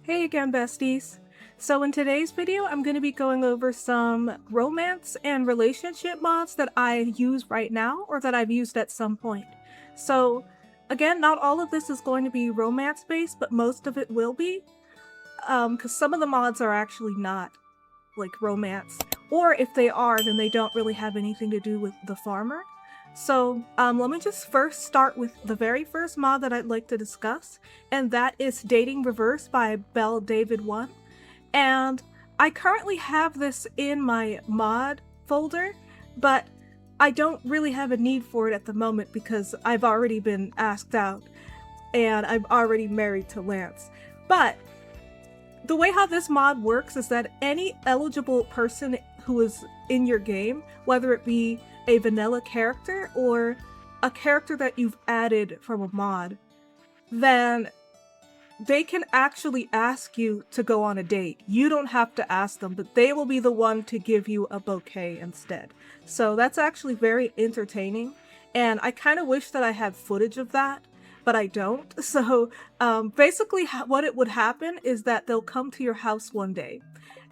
Hey again, besties! So in today's video, I'm going to be going over some romance and relationship mods that I use right now or that I've used at some point. So again, not all of this is going to be romance based, but most of it will be, because some of the mods are actually not like romance, or if they are, then they don't really have anything to do with the farmer. So let me just first start with the very first mod that I'd like to discuss, and that is Dating Reverse by Belle David 1. And I currently have this in my mod folder, but I don't really have a need for it at the moment because I've already been asked out and I'm already married to Lance. But the way how this mod works is that any eligible person who is in your game, whether it be a vanilla character or a character that you've added from a mod, then they can actually ask you to go on a date. You don't have to ask them, but they will be the one to give you a bouquet instead. So that's actually very entertaining, and I kind of wish that I had footage of that, but I don't. So basically what it would happen is that they'll come to your house one day,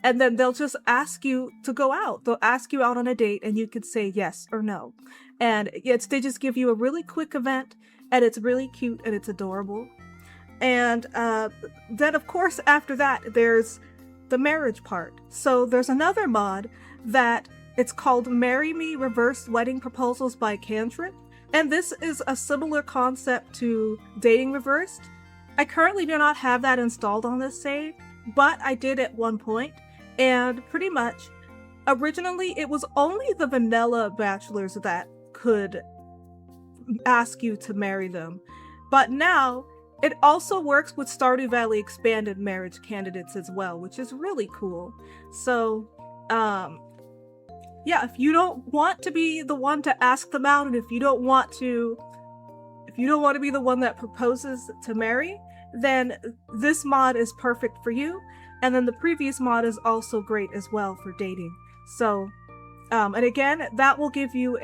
and then they'll just ask you to go out. They'll ask you out on a date, and you could say yes or no. And they just give you a really quick event, and it's really cute and it's adorable. And then of course after that there's the marriage part. So there's another mod that it's called Marry Me Reverse Wedding Proposals by Candrit. And this is a similar concept to Dating Reversed. I currently do not have that installed on this save, but I did at one point. And pretty much, originally it was only the vanilla bachelors that could ask you to marry them. But now, it also works with Stardew Valley expanded marriage candidates as well, which is really cool. So, yeah, if you don't want to be the one to ask them out, and if you don't want to be the one that proposes to marry, then this mod is perfect for you. And then the previous mod is also great as well for dating. So, and again, that will give you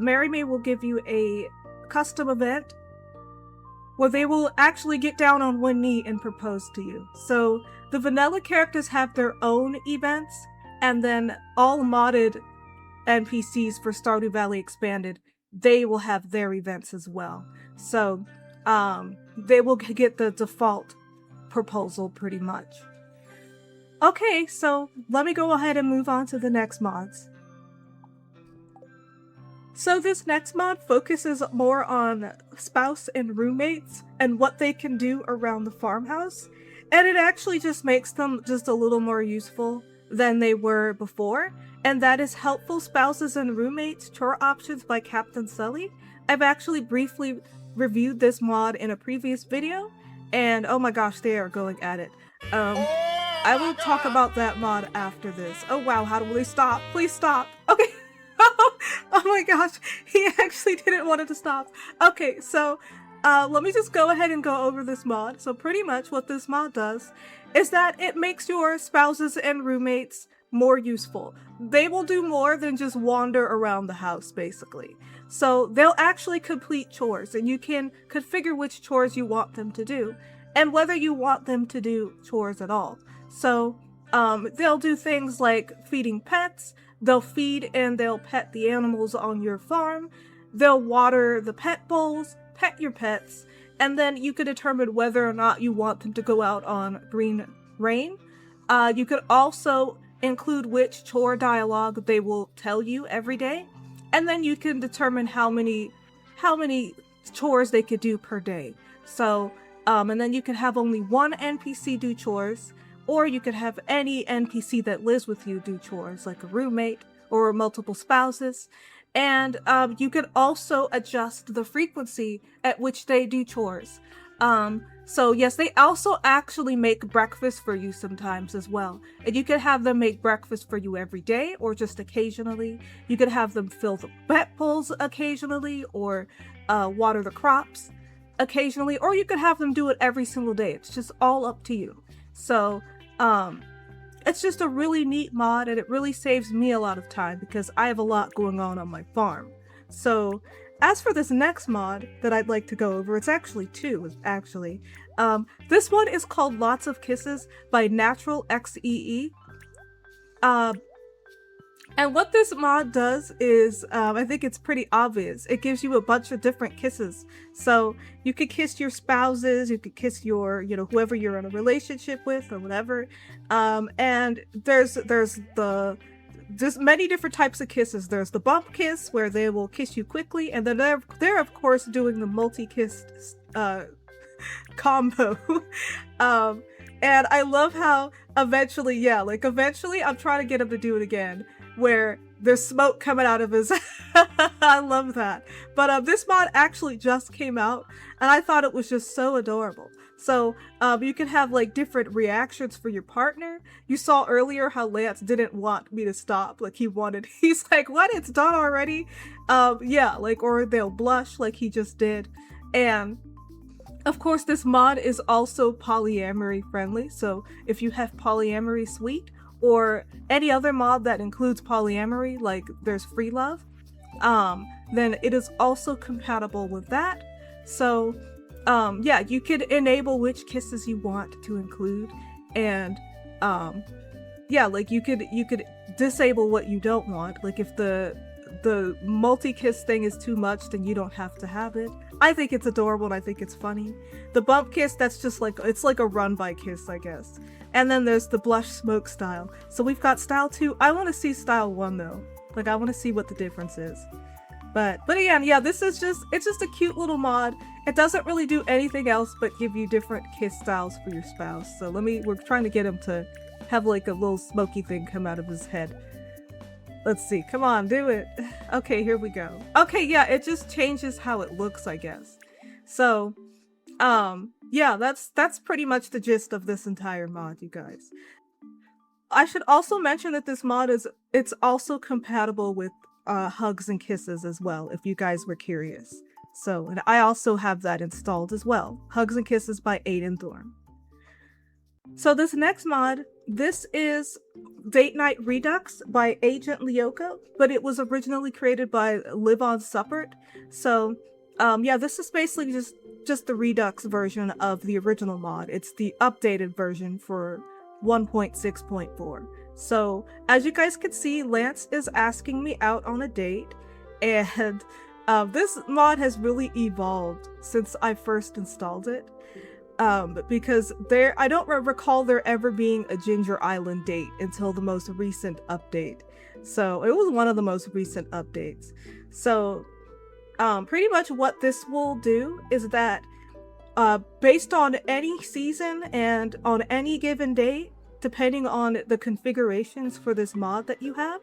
Marry Me will give you a custom event where they will actually get down on one knee and propose to you. So the vanilla characters have their own events, and then all modded NPCs for Stardew Valley Expanded, they will have their events as well. So they will get the default proposal pretty much. Okay, so let me go ahead and move on to the next mods. So this next mod focuses more on spouse and roommates and what they can do around the farmhouse, and it actually just makes them just a little more useful than they were before, and that is Helpful Spouses and Roommates Chore Options by Captain Sully. I've actually briefly reviewed this mod in a previous video, and oh my gosh, they are going at it. I will talk about that mod after this. Oh wow, how do we stop? Please stop. Okay. Oh my gosh, he actually didn't want it to stop. Okay, so let me just go ahead and go over this mod. So pretty much what this mod does is that it makes your spouses and roommates more useful. They will do more than just wander around the house, basically. So they'll actually complete chores, and you can configure which chores you want them to do, and whether you want them to do chores at all. So they'll do things like feeding pets. They'll feed and they'll pet the animals on your farm. They'll water the pet bowls, pet your pets, and then you can determine whether or not you want them to go out on green rain. You could also include which chore dialogue they will tell you every day, and then you can determine how many chores they could do per day. So, and then you can have only one NPC do chores, or you could have any NPC that lives with you do chores, like a roommate or multiple spouses. And you could also adjust the frequency at which they do chores. So yes, they also actually make breakfast for you sometimes as well. And you could have them make breakfast for you every day or just occasionally. You could have them fill the pet bowls occasionally, or water the crops occasionally, or you could have them do it every single day. It's just all up to you. So it's just a really neat mod, and it really saves me a lot of time because I have a lot going on my farm. So as for this next mod that I'd like to go over, it's actually two, actually. This one is called Lots of Kisses by Natural XEE. And what this mod does is, I think it's pretty obvious. It gives you a bunch of different kisses. So you could kiss your spouses, you could kiss your, whoever you're in a relationship with or whatever. And there's many different types of kisses. There's the bump kiss where they will kiss you quickly, and then they're of course doing the multi-kiss combo. And I love how eventually I'm trying to get him to do it again, where there's smoke coming out of his I love that. But this mod actually just came out, and I thought it was just so adorable. So you can have like different reactions for your partner. You saw earlier how Lance didn't want me to stop, like he's like, what, it's done already? Yeah, like, or they'll blush like he just did. And of course, this mod is also polyamory friendly, so if you have Polyamory Sweet or any other mod that includes polyamory, like there's Free Love, then it is also compatible with that. So yeah, you could enable which kisses you want to include, and yeah, like you could disable what you don't want. Like if the multi-kiss thing is too much, then you don't have to have it. I think it's adorable and I think it's funny. The bump kiss, that's just like, it's like a run-by kiss, I guess. And then there's the blush smoke style. So we've got style 2. I want to see style 1 though. Like I want to see what the difference is. But again, yeah, it's just a cute little mod. It doesn't really do anything else but give you different kiss styles for your spouse. So we're trying to get him to have like a little smoky thing come out of his head. Let's see, come on, do it. Okay, here we go. Okay, yeah, it just changes how it looks, I guess. So, yeah, that's pretty much the gist of this entire mod, you guys. I should also mention that this mod it's also compatible with hugs and kisses as well, if you guys were curious. So, and I also have that installed as well. Hugs and Kisses by Aiden Thorne. So this next mod, this is Date Night Redux by Agent Lyoko, but it was originally created by Live on Support. So yeah, this is basically just the Redux version of the original mod. It's the updated version for 1.6.4. So as you guys can see, Lance is asking me out on a date, and this mod has really evolved since I first installed it. Because I don't recall there ever being a Ginger Island date until the most recent update. So it was one of the most recent updates. So pretty much what this will do is that based on any season and on any given date, depending on the configurations for this mod that you have,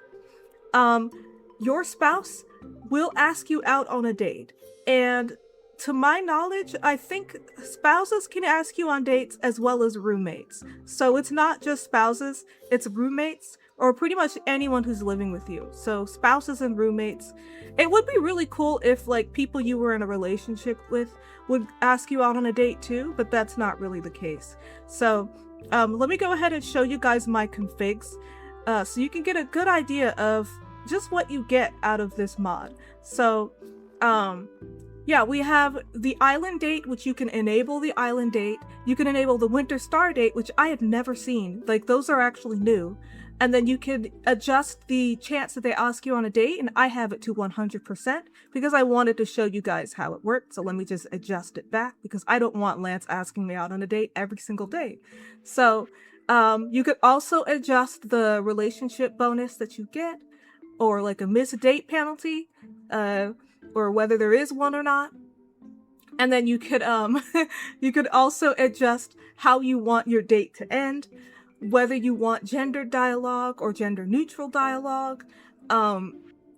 your spouse will ask you out on a date. And to my knowledge, I think spouses can ask you on dates as well as roommates. So it's not just spouses, it's roommates, or pretty much anyone who's living with you. So spouses and roommates. It would be really cool if like people you were in a relationship with would ask you out on a date too, but that's not really the case. So let me go ahead and show you guys my configs so you can get a good idea of just what you get out of this mod. So yeah, we have the island date, which you can enable the island date. You can enable the winter star date, which I have never seen. Like, those are actually new. And then you can adjust the chance that they ask you on a date, and I have it to 100% because I wanted to show you guys how it worked. So let me just adjust it back because I don't want Lance asking me out on a date every single day. So you could also adjust the relationship bonus that you get, or like a missed date penalty, or whether there is one or not. And then you could you could also adjust how you want your date to end, whether you want gender dialogue or gender neutral dialogue. And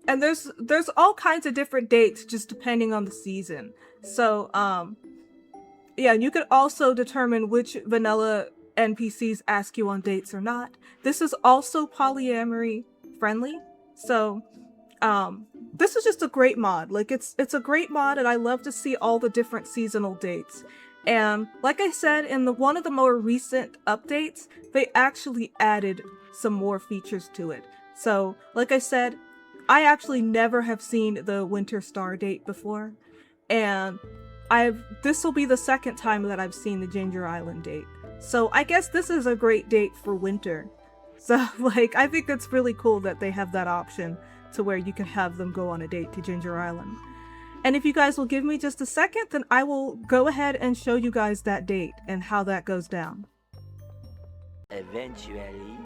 there's all kinds of different dates just depending on the season. So yeah, and you could also determine which vanilla NPCs ask you on dates or not. This is also polyamory friendly. So this is just a great mod. Like, it's a great mod, and I love to see all the different seasonal dates. And like I said, in one of the more recent updates, they actually added some more features to it. So like I said, I actually never have seen the winter star date before, and this will be the second time that I've seen the Ginger Island date. So I guess this is a great date for winter. So like, I think it's really cool that they have that option to where you can have them go on a date to Ginger Island. And if you guys will give me just a second, then I will go ahead and show you guys that date and how that goes down. Eventually.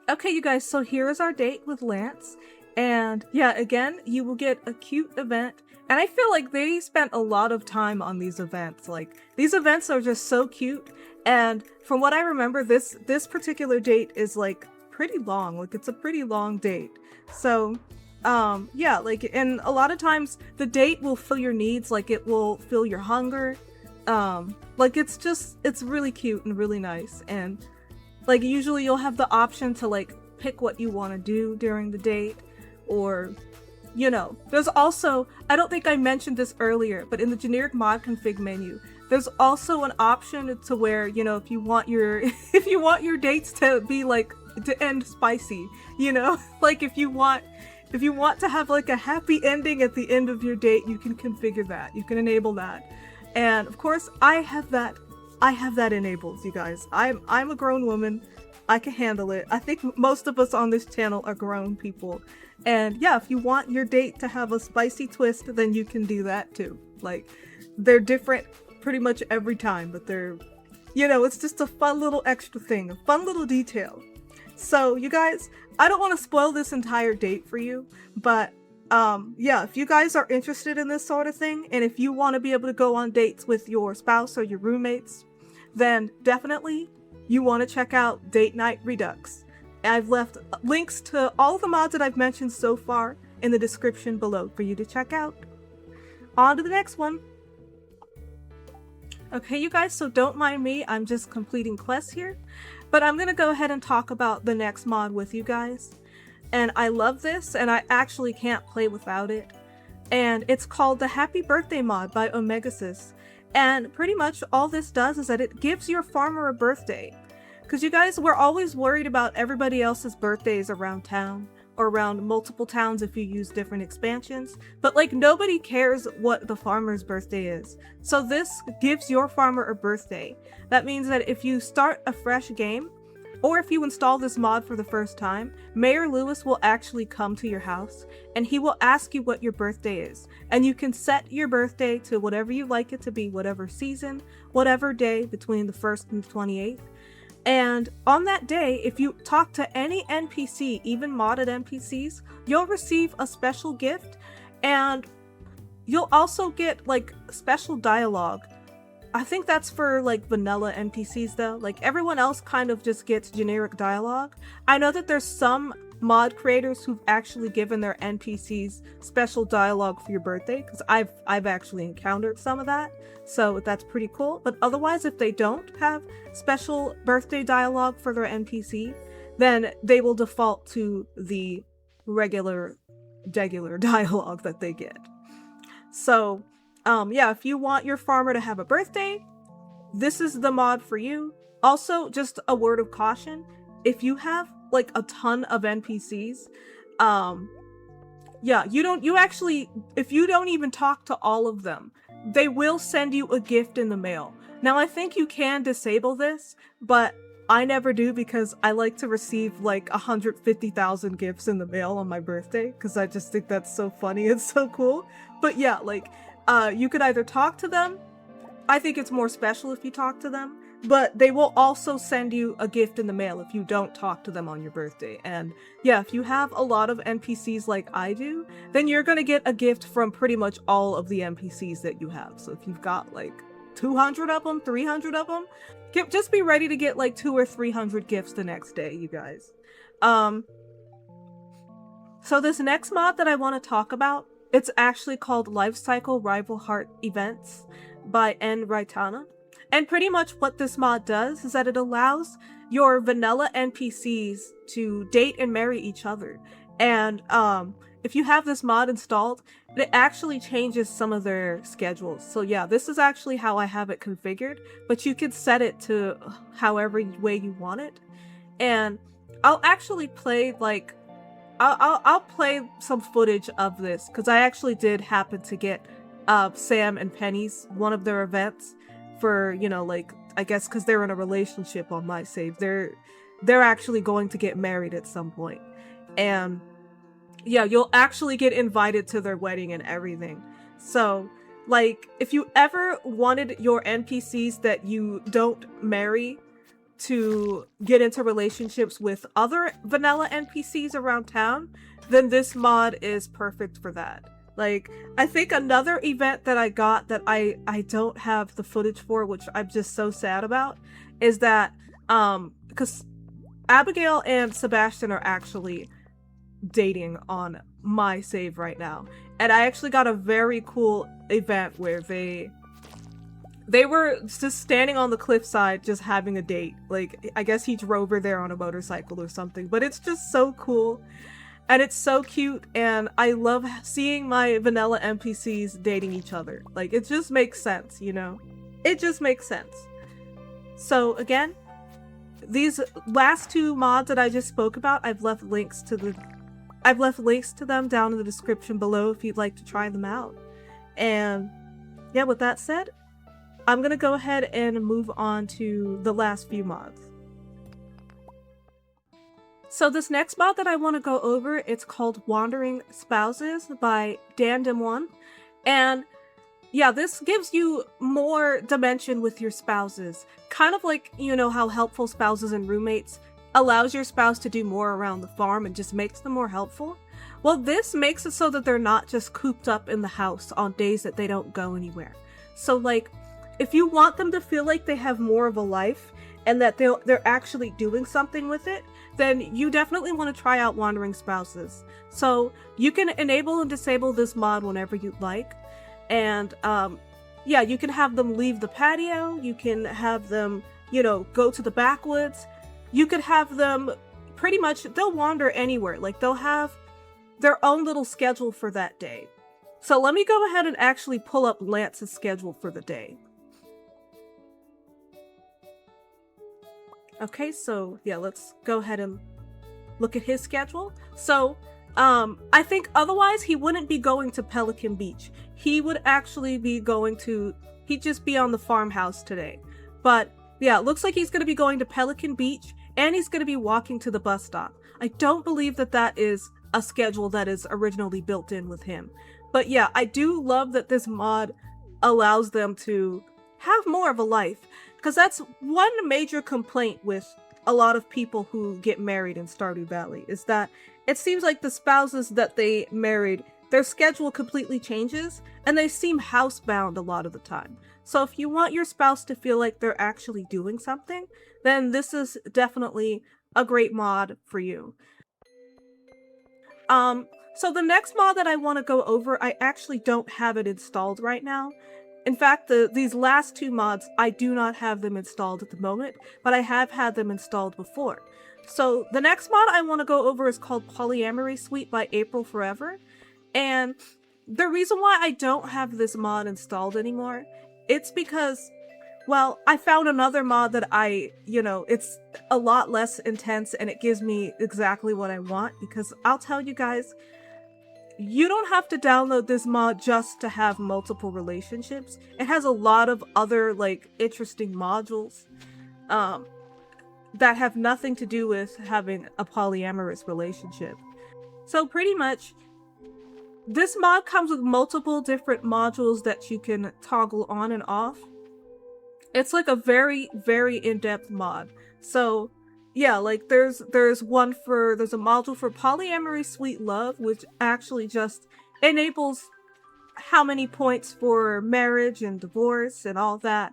Okay, you guys, so here is our date with Lance. And yeah, again, you will get a cute event. And I feel like they spent a lot of time on these events. Like, these events are just so cute. And from what I remember, this particular date is like pretty long. Like, it's a pretty long date. So, yeah, like, and a lot of times the date will fill your needs. Like, it will fill your hunger. Like, it's really cute and really nice. And like, usually you'll have the option to like pick what you want to do during the date, or, you know, there's also, I don't think I mentioned this earlier, but in the generic mod config menu, there's also an option to where, you know, if you want your dates to be like, to end spicy, you know, like if you want to have like a happy ending at the end of your date, you can configure that. You can enable that. And of course, I have that enabled, you guys. I'm a grown woman. I can handle it. I think most of us on this channel are grown people. And yeah, if you want your date to have a spicy twist, then you can do that too. Like, they're different pretty much every time, but they're, you know, it's just a fun little extra thing, a fun little detail. So you guys, I don't want to spoil this entire date for you, but yeah, if you guys are interested in this sort of thing, and if you want to be able to go on dates with your spouse or your roommates, then definitely you want to check out Date Night Redux. I've left links to all the mods that I've mentioned so far in the description below for you to check out. On to the next one. Okay, you guys, so don't mind me, I'm just completing quests here, but I'm gonna go ahead and talk about the next mod with you guys. And I love this, and I actually can't play without it. And it's called the Happy Birthday mod by Omegasis. And pretty much all this does is that it gives your farmer a birthday. Because you guys, we're always worried about everybody else's birthdays around town, or around multiple towns if you use different expansions, but like nobody cares what the farmer's birthday is. So this gives your farmer a birthday. That means that if you start a fresh game, or if you install this mod for the first time, Mayor Lewis will actually come to your house and he will ask you what your birthday is. And you can set your birthday to whatever you like it to be, whatever season, whatever day between the 1st and the 28th. And on that day, if you talk to any NPC, even modded NPCs, you'll receive a special gift, and you'll also get like special dialogue. I think that's for like vanilla NPCs though. Like everyone else kind of just gets generic dialogue. I know that there's some mod creators who've actually given their NPCs special dialogue for your birthday, because I've actually encountered some of that. So that's pretty cool. But otherwise, if they don't have special birthday dialogue for their NPC, then they will default to the regular dialogue that they get. So yeah, if you want your farmer to have a birthday, this is the mod for you. Also, just a word of caution, if you have like a ton of NPCs, yeah, if you don't even talk to all of them, they will send you a gift in the mail. Now, I think you can disable this, but I never do because I like to receive like 150,000 gifts in the mail on my birthday because I just think that's so funny and so cool. But yeah, like, you could either talk to them. I think it's more special if you talk to them, but they will also send you a gift in the mail if you don't talk to them on your birthday. And yeah, if you have a lot of NPCs like I do, then you're gonna get a gift from pretty much all of the NPCs that you have. So if you've got like 200 of them, 300 of them, just be ready to get like 200 or 300 gifts the next day, you guys. So this next mod that I want to talk about, it's actually called Lifecycle Rival Heart Events by N. Raitana. And pretty much what this mod does is that it allows your vanilla NPCs to date and marry each other. And if you have this mod installed, it actually changes some of their schedules. So yeah, this is actually how I have it configured, but you can set it to however way you want it. And I'll actually play like, I'll play some footage of this because I actually did happen to get Sam and Penny's one of their events for, you know, like, I guess because they're in a relationship on my save. They're actually going to get married at some point. And yeah, you'll actually get invited to their wedding and everything. So, like, if you ever wanted your NPCs that you don't marry to get into relationships with other vanilla NPCs around town, then this mod is perfect for that. Like, I think another event that I got that I don't have the footage for, which I'm just so sad about, is that, because Abigail and Sebastian are actually dating on my save right now. And I actually got a very cool event where they were just standing on the cliffside just having a date. Like, I guess he drove her there on a motorcycle or something, but it's just so cool. And it's so cute, and I love seeing my vanilla NPCs dating each other. Like, it just makes sense, you know? It just makes sense. So, again, these last two mods that I just spoke about, I've left links to them down in the description below if you'd like to try them out. And yeah, with that said, I'm gonna go ahead and move on to the last few mods. So this next mod that I want to go over, it's called Wandering Spouses by Dan1. And yeah, this gives you more dimension with your spouses. Kind of like, you know, how helpful spouses and roommates allows your spouse to do more around the farm and just makes them more helpful. Well, this makes it so that they're not just cooped up in the house on days that they don't go anywhere. So like, if you want them to feel like they have more of a life and that they're actually doing something with it, then you definitely want to try out Wandering Spouses. So you can enable and disable this mod whenever you'd like. And yeah, you can have them leave the patio, you can have them, you know, go to the backwoods, you could have them pretty much, they'll wander anywhere. Like, they'll have their own little schedule for that day. So let me go ahead and actually pull up Lance's schedule for the day. Okay, so yeah, let's go ahead and look at his schedule. So, I think otherwise he wouldn't be going to Pelican Beach. He would actually be going to, he'd just be on the farmhouse today. But yeah, it looks like he's going to be going to Pelican Beach and he's going to be walking to the bus stop. I don't believe that that is a schedule that is originally built in with him. But yeah, I do love that this mod allows them to have more of a life. Because that's one major complaint with a lot of people who get married in Stardew Valley, is that it seems like the spouses that they married, their schedule completely changes, and they seem housebound a lot of the time. So if you want your spouse to feel like they're actually doing something, then this is definitely a great mod for you. So the next mod that I want to go over, I actually don't have it installed right now. In fact, these last two mods, I do not have them installed at the moment, but I have had them installed before. So the next mod I want to go over is called Polyamory Sweet by April Forever. And the reason why I don't have this mod installed anymore, it's because, well, I found another mod that it's a lot less intense and it gives me exactly what I want, because I'll tell you guys, you don't have to download this mod just to have multiple relationships. It has a lot of other, like, interesting modules that have nothing to do with having a polyamorous relationship. So pretty much, this mod comes with multiple different modules that you can toggle on and off. It's like a very, very in-depth mod. So yeah, like there's a module for Polyamory Sweet Love, which actually just enables how many points for marriage and divorce and all that.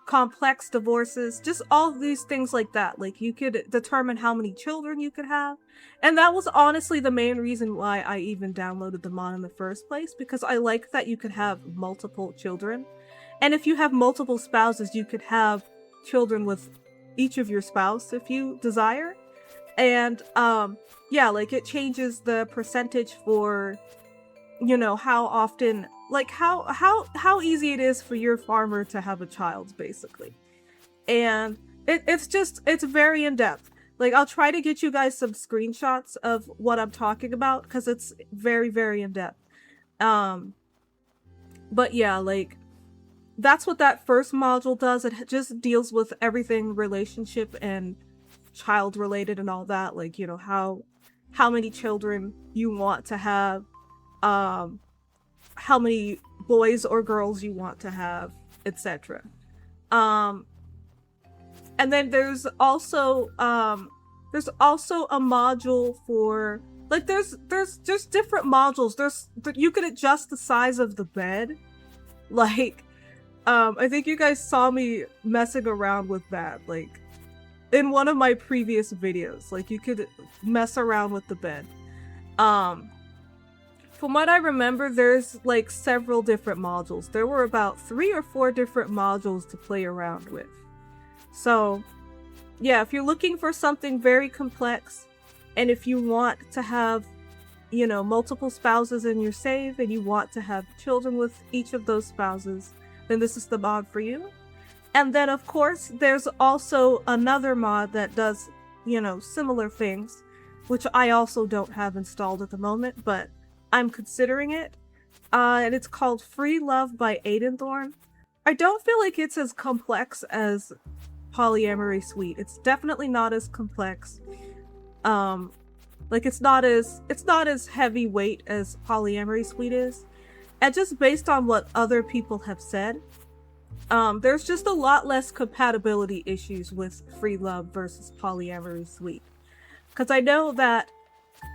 Complex divorces, just all these things like that. Like, you could determine how many children you could have. And that was honestly the main reason why I even downloaded the mod in the first place, because I like that you could have multiple children. And if you have multiple spouses, you could have children with each of your spouse if you desire. And yeah, like, it changes the percentage for, you know, how often, like how easy it is for your farmer to have a child, basically. And it's very in-depth. Like, I'll try to get you guys some screenshots of what I'm talking about, because it's very, very in-depth. But yeah, like, that's what that first module does. It just deals with everything relationship and child related and all that. Like, you know, how many children you want to have, how many boys or girls you want to have, etc. And then there's also a module for, like, there's just different modules. You can adjust the size of the bed. Like, I think you guys saw me messing around with that, like, in one of my previous videos. Like, you could mess around with the bed. From what I remember, there's like several different modules. There were about 3 or 4 different modules to play around with. So, yeah, if you're looking for something very complex, and if you want to have, you know, multiple spouses in your save, and you want to have children with each of those spouses, then this is the mod for you. And then, of course, there's also another mod that does, you know, similar things, which I also don't have installed at the moment, but I'm considering it. And it's called Free Love by Aidenthorn. I don't feel like it's as complex as Polyamory Sweet. It's definitely not as complex. Like, it's not as heavyweight as Polyamory Sweet is. And just based on what other people have said, there's just a lot less compatibility issues with Free Love versus Polyamory Sweet. Because I know that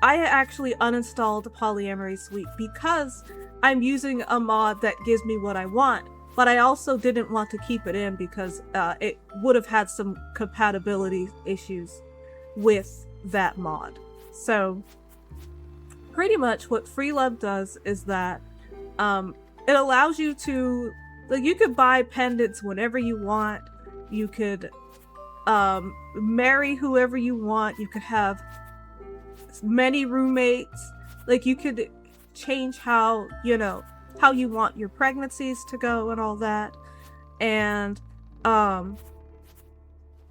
I actually uninstalled Polyamory Sweet because I'm using a mod that gives me what I want, but I also didn't want to keep it in because it would have had some compatibility issues with that mod. So pretty much what Free Love does is that it allows you to, like, you could buy pendants whenever you want. You could marry whoever you want. You could have many roommates. Like, you could change how, you know, how you want your pregnancies to go and all that. And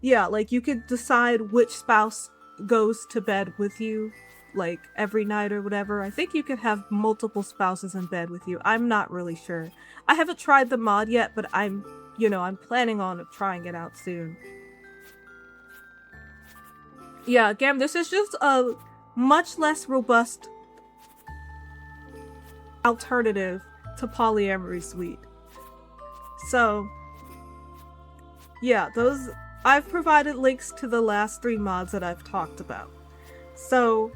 yeah, like, you could decide which spouse goes to bed with you, like, every night or whatever. I think you could have multiple spouses in bed with you. I'm not really sure. I haven't tried the mod yet, but I'm planning on trying it out soon. Yeah, again, this is just a much less robust alternative to Polyamory Sweet. So, yeah, I've provided links to the last 3 mods that I've talked about. So,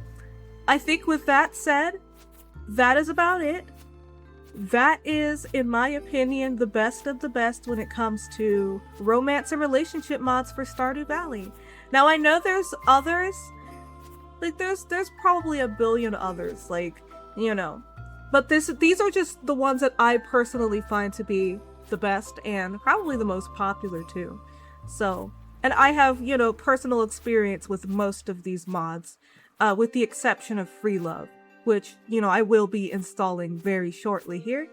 I think with that said, that is about it. That is, in my opinion, the best of the best when it comes to romance and relationship mods for Stardew Valley. Now, I know there's others. Like, there's probably a billion others, like, you know. But these are just the ones that I personally find to be the best and probably the most popular too. So, and I have, you know, personal experience with most of these mods, with the exception of Free Love, which, you know, I will be installing very shortly here.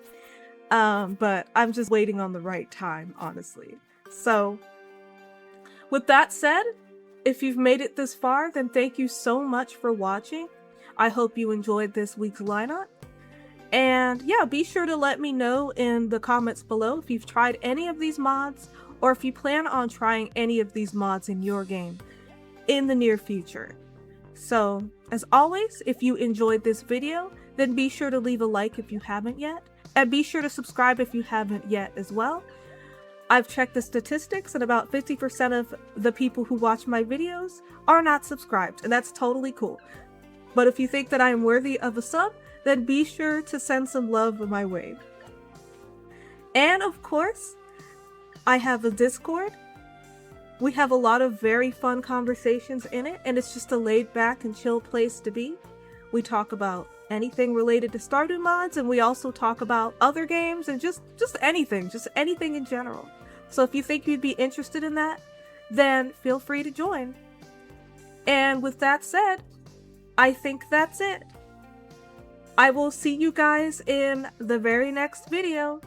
But I'm just waiting on the right time, honestly. So, with that said, if you've made it this far, then thank you so much for watching. I hope you enjoyed this week's lineup. And yeah, be sure to let me know in the comments below if you've tried any of these mods, or if you plan on trying any of these mods in your game in the near future. So, as always, if you enjoyed this video, then be sure to leave a like if you haven't yet, and be sure to subscribe if you haven't yet as well. I've checked the statistics, and about 50% of the people who watch my videos are not subscribed, and that's totally cool. But if you think that I am worthy of a sub, then be sure to send some love my way. And of course, I have a Discord. We have a lot of very fun conversations in it, and it's just a laid back and chill place to be. We talk about anything related to Stardew mods, and we also talk about other games and just anything in general. So if you think you'd be interested in that, then feel free to join. And with that said, I think that's it. I will see you guys in the very next video.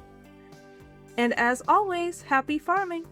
And as always, happy farming!